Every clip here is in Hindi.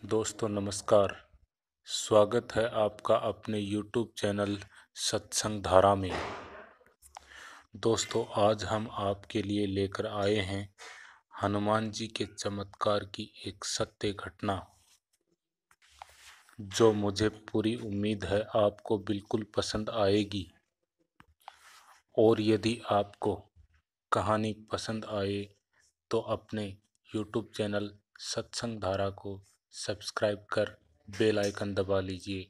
दोस्तों नमस्कार। स्वागत है आपका अपने YouTube चैनल सत्संग धारा में। दोस्तों आज हम आपके लिए लेकर आए हैं हनुमान जी के चमत्कार की एक सत्य घटना, जो मुझे पूरी उम्मीद है आपको बिल्कुल पसंद आएगी। और यदि आपको कहानी पसंद आए तो अपने YouTube चैनल सत्संग धारा को सब्सक्राइब कर बेल आइकन दबा लीजिए,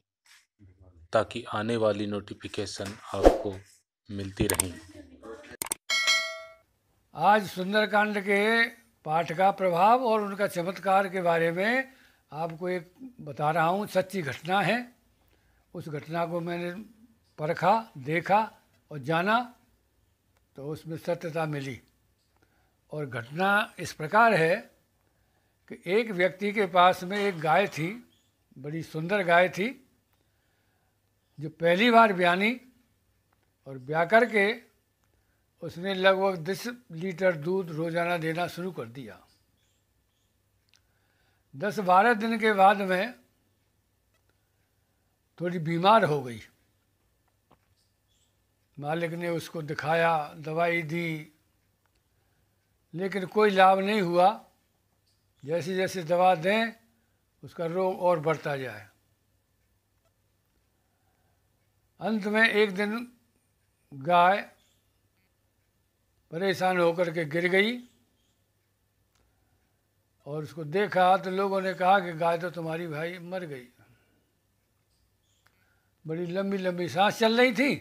ताकि आने वाली नोटिफिकेशन आपको मिलती रहें। आज सुंदरकांड के पाठ का प्रभाव और उनका चमत्कार के बारे में आपको एक बता रहा हूँ। सच्ची घटना है। उस घटना को मैंने परखा, देखा और जाना, तो उसमें सत्यता मिली। और घटना इस प्रकार है कि एक व्यक्ति के पास में एक गाय थी, बड़ी सुंदर गाय थी, जो पहली बार ब्यानी और ब्या करके उसने लगभग 10 लीटर दूध रोजाना देना शुरू कर दिया। 10-12 दिन के बाद में थोड़ी बीमार हो गई। मालिक ने उसको दिखाया, दवाई दी, लेकिन कोई लाभ नहीं हुआ। जैसे जैसे दवा दें उसका रोग और बढ़ता जाए। अंत में एक दिन गाय परेशान होकर के गिर गई और उसको देखा तो लोगों ने कहा कि गाय तो तुम्हारी भाई मर गई। बड़ी लंबी लंबी सांस चल रही थी,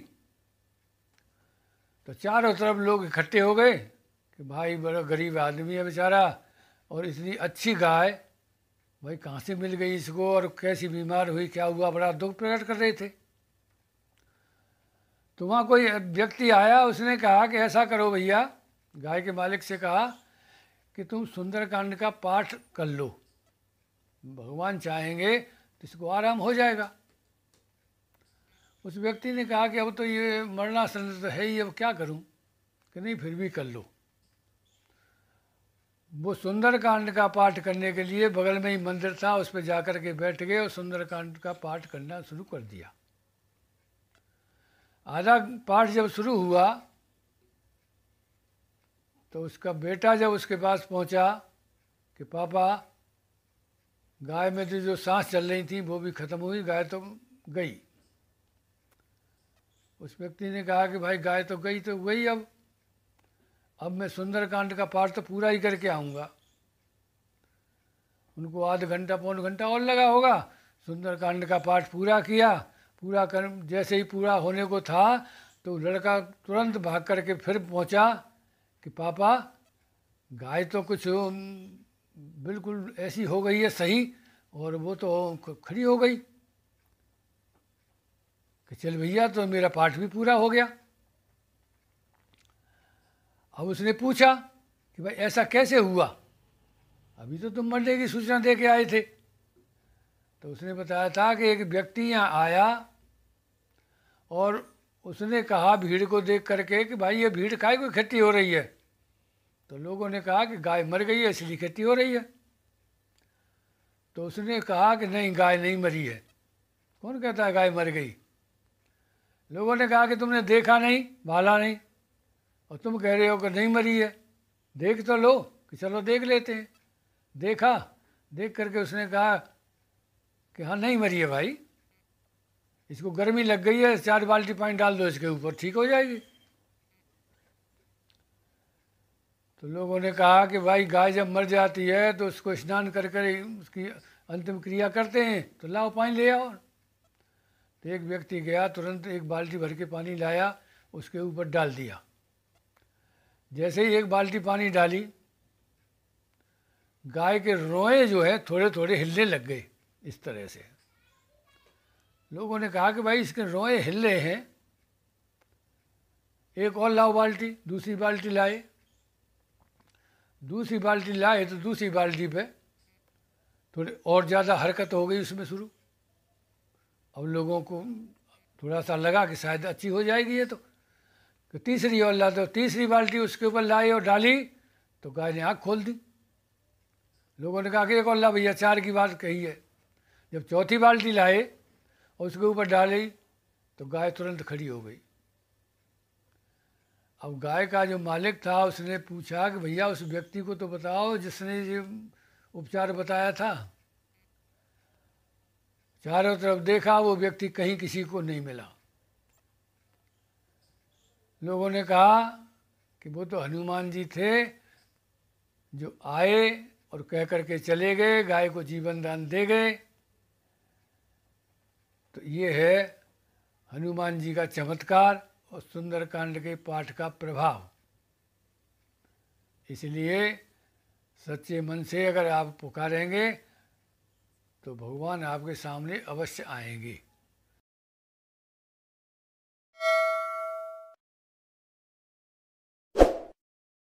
तो चारों तरफ लोग इकट्ठे हो गए कि भाई बड़ा गरीब आदमी है बेचारा, और इतनी अच्छी गाय भाई कहाँ से मिल गई इसको, और कैसी बीमार हुई, क्या हुआ, बड़ा दुख प्रकट कर रहे थे। तो वहाँ कोई व्यक्ति आया, उसने कहा कि ऐसा करो भैया, गाय के मालिक से कहा कि तुम सुंदरकांड का पाठ कर लो, भगवान चाहेंगे तो इसको आराम हो जाएगा। उस व्यक्ति ने कहा कि अब तो ये मरणासन तो है ही, अब क्या करूं, कि नहीं फिर भी कर लो। वो सुंदरकांड का पाठ करने के लिए बगल में ही मंदिर था, उस पर जाकर के बैठ गए और सुंदरकांड का पाठ करना शुरू कर दिया। आधा पाठ जब शुरू हुआ तो उसका बेटा जब उसके पास पहुंचा कि पापा, गाय में तो जो सांस चल रही थी वो भी खत्म हुई, गाय तो गई। उस व्यक्ति ने कहा कि भाई गाय तो गई तो गई, अब मैं सुंदरकांड का पाठ तो पूरा ही करके आऊँगा। उनको आध घंटा पौन घंटा और लगा होगा। सुंदरकांड का पाठ पूरा किया। पूरा कर जैसे ही पूरा होने को था तो लड़का तुरंत भाग करके फिर पहुंचा कि पापा, गाय तो कुछ बिल्कुल ऐसी हो गई है सही, और वो तो खड़ी हो गई। कि चल भैया, तो मेरा पाठ भी पूरा हो गया। अब उसने पूछा कि भाई ऐसा कैसे हुआ, अभी तो तुम मरने की सूचना दे के आए थे। तो उसने बताया था कि एक व्यक्ति यहाँ आया और उसने कहा भीड़ को देख करके कि भाई ये भीड़ काहे को इकट्ठी हो रही है। तो लोगों ने कहा कि गाय मर गई है इसलिए इकट्ठी हो रही है। तो उसने कहा कि नहीं, गाय नहीं मरी है। कौन कहता है गाय मर गई। लोगों ने कहा कि तुमने देखा नहीं, भाला नहीं, और तुम कह रहे हो कि नहीं मरी है, देख तो लो। कि चलो देख लेते हैं। देखा, देख करके उसने कहा कि हाँ नहीं मरी है भाई, इसको गर्मी लग गई है, 4 बाल्टी पानी डाल दो इसके ऊपर, ठीक हो जाएगी। तो लोगों ने कहा कि भाई गाय जब मर जाती है तो उसको स्नान कर कर उसकी अंतिम क्रिया करते हैं, तो लाओ पानी ले आओ। तो एक व्यक्ति गया, तुरंत एक बाल्टी भर के पानी लाया, उसके ऊपर डाल दिया। जैसे ही एक बाल्टी पानी डाली, गाय के रोए जो है थोड़े थोड़े हिलने लग गए इस तरह से। लोगों ने कहा कि भाई इसके रोए हिल रहे हैं, एक और लाओ बाल्टी। दूसरी बाल्टी लाए। दूसरी बाल्टी लाए तो दूसरी बाल्टी पे थोड़ी और ज़्यादा हरकत हो गई उसमें शुरू। अब लोगों को थोड़ा सा लगा कि शायद अच्छी हो जाएगी ये तो तीसरी और ला दो। तीसरी बाल्टी उसके ऊपर लाई और डाली तो गाय ने आँख खोल दी। लोगों ने कहा कि एक और ला भैया, 4 की बात कही है। जब चौथी बाल्टी लाए और उसके ऊपर डाली तो गाय तुरंत खड़ी हो गई। अब गाय का जो मालिक था उसने पूछा कि भैया उस व्यक्ति को तो बताओ जिसने ये उपचार बताया था। चारों तरफ देखा, वो व्यक्ति कहीं किसी को नहीं मिला। लोगों ने कहा कि वो तो हनुमान जी थे जो आए और कह करके चले गए, गाय को जीवन दान दे गए। तो ये है हनुमान जी का चमत्कार और सुंदरकांड के पाठ का प्रभाव। इसलिए सच्चे मन से अगर आप पुकारेंगे तो भगवान आपके सामने अवश्य आएंगे।